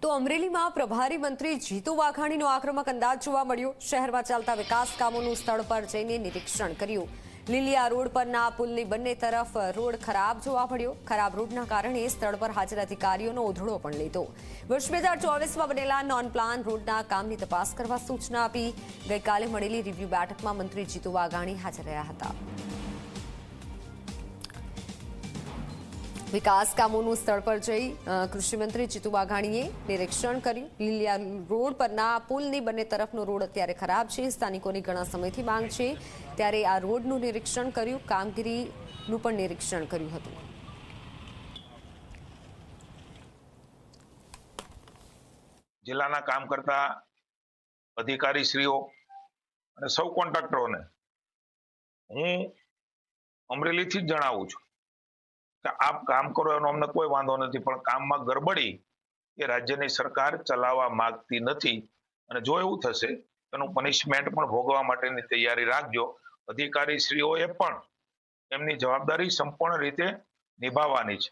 તો અમરેલીમાં પ્રભારી મંત્રી જીતુ વાઘાણીનો આક્રમક અંદાજ જોવા મળ્યો। શહેરમાં ચાલતા વિકાસ કામોનું સ્થળ પર જઈને નિરીક્ષણ કર્યું। લીલિયા રોડ પરના પુલની બંને તરફ રોડ ખરાબ જોવા મળ્યો। ખરાબ રોડના કારણે સ્થળ પર હાજર અધિકારીઓનો ઓધળો પણ લીધો। વર્ષ 2024માં બનેલા નોન પ્લાન રોડના કામની તપાસ કરવા સૂચના આપી। ગઈકાલે મળેલી રિવ્યુ બેઠકમાં મંત્રી જીતુ વાઘાણી હાજર રહ્યા હતા। વિકાસ કામોનું સ્થળ પર જઈ કૃષિમંત્રી જીતુ વાઘાણીએ નિરીક્ષણ કર્યું। લીલિયા રોડ પરના પુલની બંને તરફનો રોડ અત્યારે ખરાબ છે। સ્થાનિકોની ઘણા સમયથી માંગ છે, ત્યારે આ રોડનું નિરીક્ષણ કર્યું। કામગીરીનું પણ નિરીક્ષણ કર્યું હતું। જિલ્લાના કામ કરતા અધિકારીશ્રીઓ અને સૌ કોન્ટ્રાક્ટરોને હું અમરેલીથી જ જણાવું છું કે આપ કામ કરો એનો અમને કોઈ વાંધો નથી, પણ કામમાં ગરબડી એ રાજ્યની સરકાર ચલાવવા માંગતી નથી, અને જો એવું થશે એનું પનિશમેન્ટ પણ ભોગવવા માટેની તૈયારી રાખજો। અધિકારીશ્રીઓએ પણ એમની જવાબદારી સંપૂર્ણ રીતે નિભાવવાની છે।